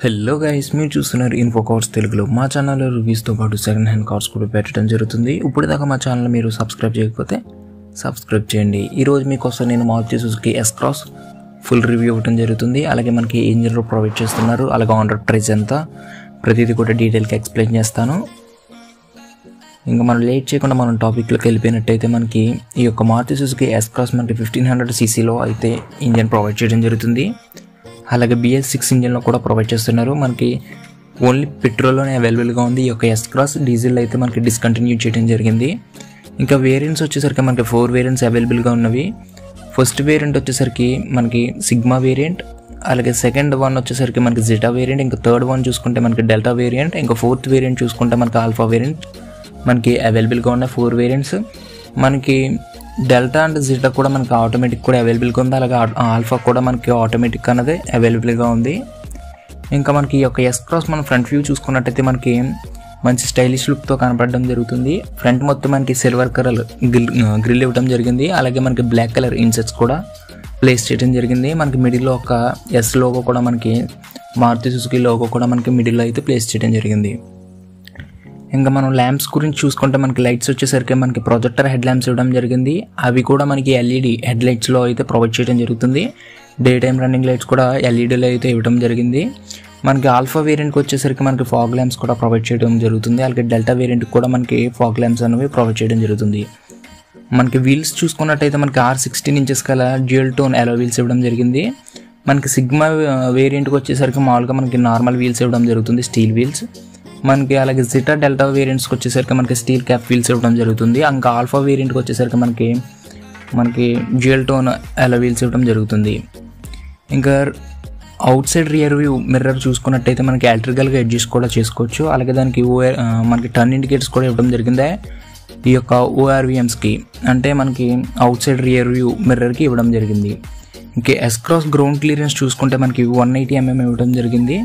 Hello guys, మీరు చూస్తున్నారు info cars తెలుగులో. మా ఛానల్లో రివ్యూస్తో పాటు సెకండ్ హ్యాండ్ కార్స్ కూడా పెట్టడం జరుగుతుంది. ఇప్పుడు దాకా మా ఛానల్ మీరు సబ్స్క్రైబ్ చేయకపోతే సబ్స్క్రైబ్ చేయండి. ఈరోజు మీకోసం నేను Maruti Suzuki S cross full review ఇవ్వడం జరుగుతుంది. అలాగే మనకి ఇంజిన్ ప్రొవైడ్ చేస్తున్నారు, అలాగే ఆన్ రోడ్ ప్రైస్ ఎంత ప్రతిదీ కూడా డీటెయిల్గా ఎక్స్ప్లెయిన్ చేస్తాను. ఇంకా మనం లేట్ చేయకుండా మనం టాపిక్లోకి వెళ్ళిపోయినట్టయితే మనకి ఈ యొక్క మారుతి సుజుకి ఎస్ క్రాస్ మనకి 1500 cc అయితే ఇంజిన్ ప్రొవైడ్ చేయడం జరుగుతుంది. అలాగే BS6 ఇంజిన్లో కూడా ప్రొవైడ్ చేస్తున్నారు. మనకి ఓన్లీ పెట్రోల్లోనే అవైలబుల్గా ఉంది. ఈ యొక్క ఎస్ క్రాస్ డీజిల్ అయితే మనకి డిస్కంటిన్యూ చేయడం జరిగింది. ఇంకా వేరియంట్స్ వచ్చేసరికి మనకి 4 వేరియంట్స్ అవైలబుల్గా ఉన్నవి. ఫస్ట్ వేరియంట్ వచ్చేసరికి మనకి సిగ్మా వేరియంట్, అలాగే సెకండ్ వన్ వచ్చేసరికి మనకి జెటా వేరియంట్, ఇంకా థర్డ్ వన్ చూసుకుంటే మనకి డెల్టా వేరియంట్, ఇంకా ఫోర్త్ వేరియంట్ చూసుకుంటే మనకి ఆల్ఫా వేరియంట్ మనకి అవైలబుల్గా ఉన్నాయి. 4 వేరియంట్స్ మనకి డెల్టా అండ్ జెటా కూడా మనకి ఆటోమేటిక్ కూడా అవైలబుల్గా ఉంది. అలాగే ఆల్ఫా కూడా మనకి ఆటోమేటిక్ అనేది అవైలబుల్గా ఉంది. ఇంకా మనకి ఈ యొక్క ఎస్ క్రాస్ మనం ఫ్రంట్ వ్యూ చూసుకున్నట్టయితే మనకి మంచి స్టైలిష్ లుక్తో కనపడడం జరుగుతుంది. ఫ్రంట్ మొత్తం మనకి సిల్వర్ కలర్ గ్రిల్ ఇవ్వడం జరిగింది. అలాగే మనకి బ్లాక్ కలర్ ఇన్సెట్స్ కూడా ప్లేస్ చేయడం జరిగింది. మనకి మిడిల్లో ఒక ఎస్ లోగో కూడా మనకి మారుతి సుజుకి లోగో కూడా మనకి మిడిల్లో అయితే ప్లేస్ చేయడం జరిగింది. ఇంకా మనం ల్యాంప్స్ గురించి చూసుకుంటే మనకి లైట్స్ వచ్చేసరికి మనకి ప్రొజెక్టర్ హెడ్ ల్యాంప్స్ ఇవ్వడం జరిగింది. అవి కూడా మనకి LED హెడ్ లైట్స్లో అయితే ప్రొవైడ్ చేయడం జరుగుతుంది. డే టైమ్ రన్నింగ్ లైట్స్ కూడా LEDలో అయితే ఇవ్వడం జరిగింది. మనకి ఆల్ఫా వేరియంట్కి వచ్చేసరికి మనకి ఫాగ్ ల్యాంప్స్ కూడా ప్రొవైడ్ చేయడం జరుగుతుంది. అలాగే డెల్టా వేరియంట్కి కూడా మనకి ఫాగ్ ల్యాంప్స్ అనేవి ప్రొవైడ్ చేయడం జరుగుతుంది. మనకి వీల్స్ చూసుకున్నట్టయితే మనకి 16 ఇంచెస్ గల డ్యూయల్ టోన్ అలో వీల్స్ ఇవ్వడం జరిగింది. మనకి సిగ్మా వేరియంట్కి వచ్చేసరికి మామూలుగా మనకి నార్మల్ వీల్స్ ఇవ్వడం జరుగుతుంది, స్టీల్ వీల్స్. మనకి అలాగే జెటా డెల్టా వేరియంట్స్కి వచ్చేసరికి మనకి స్టీల్ క్యాప్ వీల్స్ ఇవ్వడం జరుగుతుంది. ఇంకా ఆల్ఫా వేరియంట్కి వచ్చేసరికి మనకి డ్యూయల్ టోన్ అలో వీల్స్ ఇవ్వడం జరుగుతుంది. ఇంకా out side rear view mirror చూసుకున్నట్టయితే మనకి ఎలక్ట్రికల్గా అడ్జస్ట్ కూడా చేసుకోవచ్చు. అలాగే దానికి మనకి టర్న్ ఇండికేటర్స్ కూడా ఇవ్వడం జరిగింది. ఈ యొక్క ORVMస్కి అంటే మనకి అవుట్ సైడ్ రియర్ వ్యూ మిర్రర్కి ఇవ్వడం జరిగింది. ఇంకా ఎస్ క్రాస్ గ్రౌండ్ క్లియరెన్స్ చూసుకుంటే మనకి 180 mm ఇవ్వడం జరిగింది.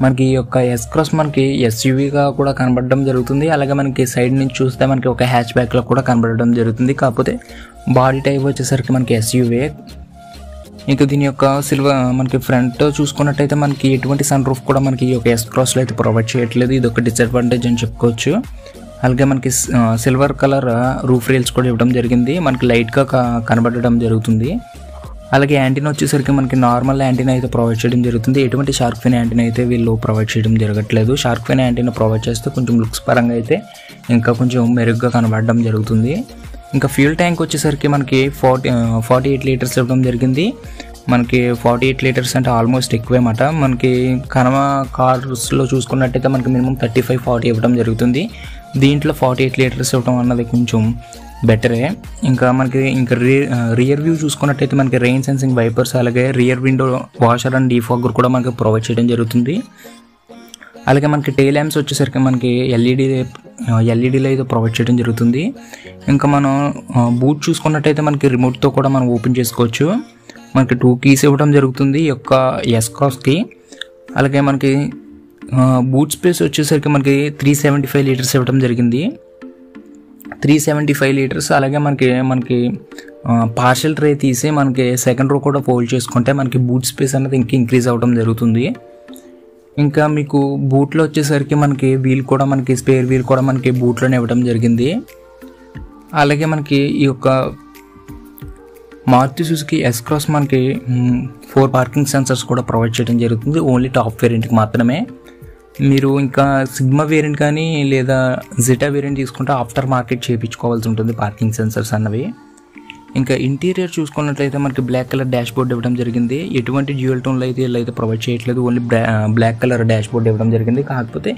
మనకి ఈ యొక్క ఎస్ క్రాస్ మనకి SUVగా కూడా కనబడడం జరుగుతుంది. అలాగే మనకి సైడ్ నుంచి చూస్తే మనకి ఒక హ్యాచ్ బ్యాక్లో కూడా కనబడడం జరుగుతుంది. కాకపోతే బాడీ టైప్ వచ్చేసరికి మనకి SUV. ఇంకా దీని యొక్క మనకి ఫ్రంట్ చూసుకున్నట్టయితే మనకి ఎటువంటి సన్ రూఫ్ కూడా మనకి ఈ యొక్క ఎస్ క్రాస్లో అయితే ప్రొవైడ్ చేయట్లేదు. ఇది ఒక డిసడ్వాంటేజ్ అని చెప్పుకోవచ్చు. అలాగే మనకి సిల్వర్ కలర్ రూఫ్ రైల్స్ కూడా ఇవ్వడం జరిగింది. మనకి లైట్గా కనబడడం జరుగుతుంది. అలాగే యాంటీనా వచ్చేసరికి మనకి నార్మల్ యాంటీనా అయితే ప్రొవైడ్ చేయడం జరుగుతుంది. ఎటువంటి షార్క్ ఫిన్ యాంటీనా అయితే వీళ్ళు ప్రొవైడ్ చేయడం జరగట్లేదు. షార్క్ ఫిన్ యాంటీనా ప్రొవైడ్ చేస్తే కొంచెం లుక్స్ పరంగా అయితే ఇంకా కొంచెం మెరుగ్గా కనబడడం జరుగుతుంది. ఇంకా ఫ్యూల్ ట్యాంక్ వచ్చేసరికి మనకి 48 లీటర్స్ ఇవ్వడం జరిగింది. మనకి 48 లీటర్స్ అంటే ఆల్మోస్ట్ ఎక్కువే మాట. మనకి కనమ కార్స్లో చూసుకున్నట్టయితే మనకి మినిమం 35-40 ఇవ్వడం జరుగుతుంది. దీంట్లో 48 లీటర్స్ ఇవ్వడం అన్నది కొంచెం బెటరే. ఇంకా మనకి రియర్ వ్యూ చూసుకున్నట్టయితే మనకి రెయిన్ సెన్సింగ్ వైపర్స్, అలాగే rear window washer and defogger కూడా మనకి ప్రొవైడ్ చేయడం జరుగుతుంది. అలాగే మనకి టెయిల్ ల్యాంప్స్ వచ్చేసరికి మనకి ఎల్ఈడీలో అయితే ప్రొవైడ్ చేయడం జరుగుతుంది. ఇంకా మనం బూట్ చూసుకున్నట్టయితే మనకి రిమోట్తో కూడా మనం ఓపెన్ చేసుకోవచ్చు. మనకి 2 కీస్ ఇవ్వడం జరుగుతుంది ఈ యొక్క ఎస్ క్రాస్కి. అలాగే మనకి బూట్ స్పేస్ వచ్చేసరికి మనకి 375 లీటర్స్ ఇవ్వడం జరిగింది. 375 లీటర్స్. అలాగే మనకి పార్షల్ ట్రే తీసి మనకి సెకండ్ రో కూడా ఫోల్డ్ చేసుకుంటే మనకి బూట్ స్పేస్ అనేది ఇంకా ఇంక్రీజ్ అవ్వడం జరుగుతుంది. ఇంకా మీకు బూట్లో వచ్చేసరికి మనకి వీల్ కూడా మనకి స్పేర్ వీల్ కూడా మనకి బూట్లోనే ఇవ్వడం జరిగింది. అలాగే మనకి ఈ యొక్క మారుతి సుజుకి ఎస్ క్రాస్ మనకి 4 పార్కింగ్ సెన్సర్స్ కూడా ప్రొవైడ్ చేయడం జరుగుతుంది. ఓన్లీ టాప్ వేరియంట్కి మాత్రమే. మీరు ఇంకా సిగ్మా వేరియంట్ కానీ లేదా జెటా వేరియంట్ తీసుకుంటే ఆఫ్టర్ మార్కెట్ చేయించుకోవాల్సి ఉంటుంది పార్కింగ్ సెన్సర్స్ అన్నవి. ఇంకా ఇంటీరియర్ చూసుకున్నట్లయితే మనకి బ్లాక్ కలర్ డాష్ బోర్డ్ ఇవ్వడం జరిగింది. ఎటువంటి డ్యూయల్ టోన్లో అయితే వీళ్ళైతే ప్రొవైడ్ చేయట్లేదు. Only black colour dash board ఇవ్వడం జరిగింది. కాకపోతే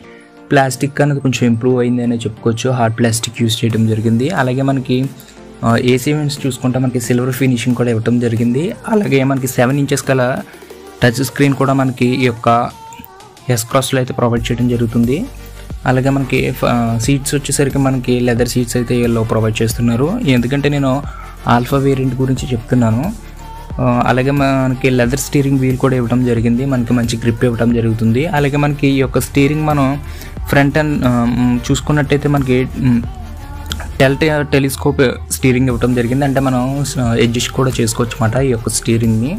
ప్లాస్టిక్ అనేది కొంచెం ఇంప్రూవ్ అయింది అని చెప్పుకోవచ్చు. హార్డ్ ప్లాస్టిక్ యూజ్ చేయడం జరిగింది. అలాగే మనకి AC వెంట్స్ చూసుకుంటే మనకి సిల్వర్ ఫినిషింగ్ కూడా ఇవ్వడం జరిగింది. అలాగే మనకి 7 ఇంచెస్ గల టచ్ స్క్రీన్ కూడా మనకి ఈ యొక్క ఎస్ క్రాస్లో అయితే ప్రొవైడ్ చేయడం జరుగుతుంది. అలాగే మనకి సీట్స్ వచ్చేసరికి మనకి లెదర్ సీట్స్ అయితే వీళ్ళు ప్రొవైడ్ చేస్తున్నారు. ఎందుకంటే నేను ఆల్ఫా వేరియంట్ గురించి చెప్తున్నాను. అలాగే మనకి లెదర్ స్టీరింగ్ వీల్ కూడా ఇవ్వడం జరిగింది. మనకి మంచి గ్రిప్ ఇవ్వడం జరుగుతుంది. అలాగే మనకి ఈ యొక్క స్టీరింగ్ మనం ఫ్రంట్ అండ్ చూసుకున్నట్టయితే మనకి టెలిస్కోప్ స్టీరింగ్ ఇవ్వడం జరిగింది. అంటే మనం అడ్జస్ట్ కూడా చేసుకోవచ్చు అన్నమాట ఈ యొక్క స్టీరింగ్ని.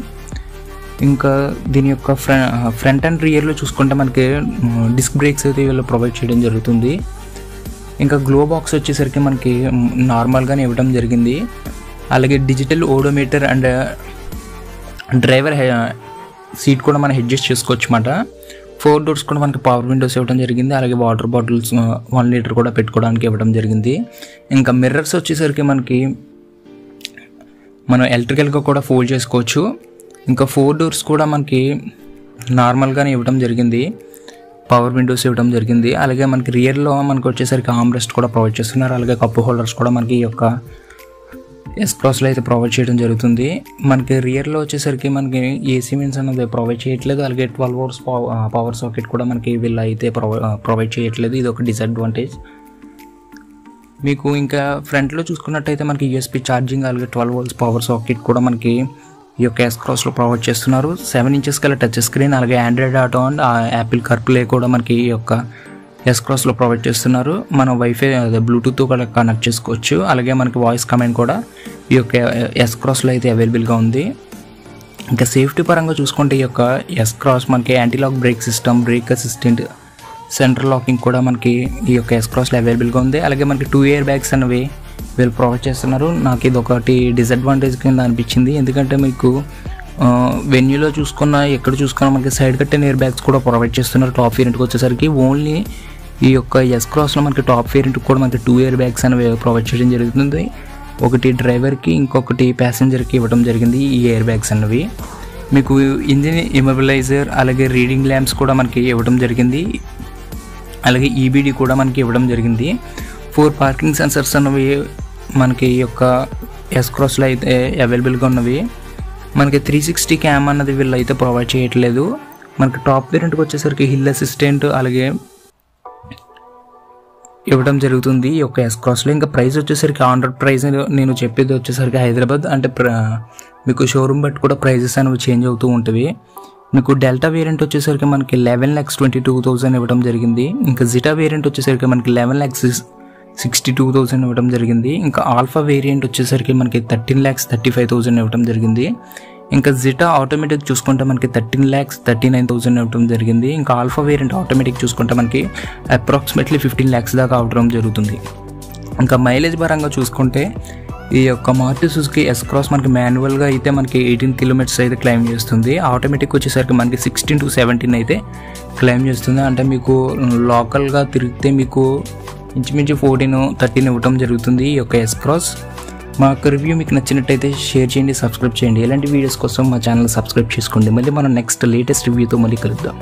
ఇంకా దీని యొక్క ఫ్రంట్ అండ్ రియర్లో చూసుకుంటే మనకి డిస్క్ బ్రేక్స్ అయితే వీళ్ళు ప్రొవైడ్ చేయడం జరుగుతుంది. ఇంకా గ్లో బాక్స్ వచ్చేసరికి మనకి నార్మల్గానే ఇవ్వడం జరిగింది. అలాగే digital odometer and driver seat కూడా మనం అడ్జస్ట్ చేసుకోవచ్చు అన్నమాట. 4 డోర్స్ కూడా మనకి పవర్ విండోస్ ఇవ్వడం జరిగింది. అలాగే వాటర్ బాటిల్స్ 1 లీటర్ కూడా పెట్టుకోవడానికి ఇవ్వడం జరిగింది. ఇంకా మిర్రర్స్ వచ్చేసరికి మనకి మనం ఎలక్ట్రికల్గా కూడా ఫోల్డ్ చేసుకోవచ్చు. ఇంకా 4 డోర్స్ కూడా మనకి నార్మల్గానే ఇవ్వడం జరిగింది, పవర్ విండోస్ ఇవ్వడం జరిగింది. అలాగే మనకి రియర్లో మనకు వచ్చేసరికి ఆర్మ్రెస్ట్ కూడా ప్రొవైడ్ చేస్తున్నారు. అలాగే కప్ హోల్డర్స్ కూడా మనకి ఈ యొక్క ఎస్ క్రాస్లో అయితే ప్రొవైడ్ చేయడం జరుగుతుంది. మనకి రియర్లో వచ్చేసరికి మనకి ఏసీ మీన్స్ అనేది ప్రొవైడ్ చేయట్లేదు. అలాగే 12 volts పవర్ సాకెట్ కూడా మనకి వీళ్ళు అయితే ప్రొవైడ్ చేయట్లేదు. ఇది ఒక డిసడ్వాంటేజ్. మీకు ఇంకా ఫ్రంట్లో చూసుకున్నట్టయితే మనకి యూఎస్బీ ఛార్జింగ్ అలాగే 12 volts పవర్ సాకెట్ కూడా మనకి ఈ యొక్క ఎస్ క్రాస్లో ప్రొవైడ్ చేస్తున్నారు. 7 inches గల టచ్ స్క్రీన్ అలాగే Android auto and Apple CarPlay కూడా మనకి ఈ యొక్క ఎస్ క్రాస్లో ప్రొవైడ్ చేస్తున్నారు. మనం వైఫై బ్లూటూత్ కూడా కనెక్ట్ చేసుకోవచ్చు. అలాగే మనకి వాయిస్ కమాండ్ కూడా ఈ యొక్క ఎస్ క్రాస్లో అయితే అవైలబుల్గా ఉంది. ఇంకా సేఫ్టీ పరంగా చూసుకుంటే ఈ యొక్క ఎస్ క్రాస్ మనకి anti-lock break system, break assistant, central locking కూడా మనకి ఈ యొక్క ఎస్ క్రాస్లో అవైలబుల్గా ఉంది. అలాగే మనకి 2 air bags అనేవి వీళ్ళు ప్రొవైడ్ చేస్తున్నారు. నాకు ఇది ఒకటి డిసడ్వాంటేజ్ కింద అనిపించింది. ఎందుకంటే మీకు వెన్యూలో చూసుకున్న ఎక్కడ చూసుకున్నా మనకి సైడ్ కట్టిన ఎయిర్ బ్యాగ్స్ కూడా ప్రొవైడ్ చేస్తున్నారు. టాప్ వేరియంట్కి వచ్చేసరికి ఓన్లీ ఈ యొక్క ఎస్ క్రాస్లో మనకి టాప్ వేరియంట్కి కూడా మనకి 2 air bags అనేవి ప్రొవైడ్ చేయడం జరుగుతుంది. ఒకటి డ్రైవర్కి ఇంకొకటి ప్యాసింజర్కి ఇవ్వడం జరిగింది ఈ ఎయిర్ బ్యాగ్స్ అనేవి. మీకు ఇంజిన్ ఇమొబిలైజర్ అలాగే రీడింగ్ ల్యాంప్స్ కూడా మనకి ఇవ్వడం జరిగింది. అలాగే ఈబీడీ కూడా మనకి ఇవ్వడం జరిగింది. 4 పార్కింగ్ సెన్సర్స్ అనేవి మనకి ఈ యొక్క ఎస్ క్రాస్లో అయితే అవైలబుల్గా ఉన్నవి. మనకి 360 క్యామ్ అన్నది వీళ్ళు అయితే ప్రొవైడ్ చేయట్లేదు. మనకి టాప్ వేరియంట్కి వచ్చేసరికి హిల్ అసిస్టెంట్ అలాగే ఇవ్వడం జరుగుతుంది ఈ యొక్క ఎస్ క్రాస్లో. ఇంకా ప్రైస్ వచ్చేసరికి ఆన్ రోడ్ ప్రైస్ నేను చెప్పేది వచ్చేసరికి హైదరాబాద్ అంటే మీకు షోరూమ్ బట్టి కూడా ప్రైజెస్ అనేవి చేంజ్ అవుతూ ఉంటుంది. మీకు డెల్టా వేరియంట్ వచ్చేసరికి మనకి 11,22,000 ఇవ్వడం జరిగింది. ఇంకా జిటా వేరియంట్ వచ్చేసరికి మనకి 11,62,000 ఇవ్వడం జరిగింది. ఇంకా ఆల్ఫా వేరియంట్ వచ్చేసరికి మనకి 13,35,000 ఇవ్వడం జరిగింది. ఇంకా జిటా ఆటోమేటిక్ చూసుకుంటే మనకి 13,39,000 ఇవ్వడం జరిగింది. ఇంకా ఆల్ఫా వేరియంట్ ఆటోమేటిక్ చూసుకుంటే మనకి అప్రాక్సిమేట్లీ 15 lakhs దాకా అవ్వడం జరుగుతుంది. ఇంకా మైలేజ్ పరంగా చూసుకుంటే ఈ యొక్క మారుతి సుజుకి ఎస్ క్రాస్ మనకి మాన్యువల్గా అయితే మనకి 18 kilometers అయితే క్లైమ్ చేస్తుంది. ఆటోమేటిక్ వచ్చేసరికి మనకి 16 to 17 అయితే క్లైమ్ చేస్తుంది. అంటే మీకు లోకల్గా తిరిగితే మీకు ఇంచుమించు 14-13 ఇవ్వడం జరుగుతుంది ఈ యొక్క ఎస్ క్రాస్. మా యొక్క రివ్యూ మీకు నచ్చినట్టయితే షేర్ చేయండి, సబ్స్క్రైబ్ చేయండి. ఇలాంటి వీడియోస్ కోసం మా ఛానల్ సబ్స్క్రైబ్ చేసుకోండి. మళ్ళీ మనం నెక్స్ట్ లేటెస్ట్ రివ్యూతో మళ్ళీ కలుద్దాం.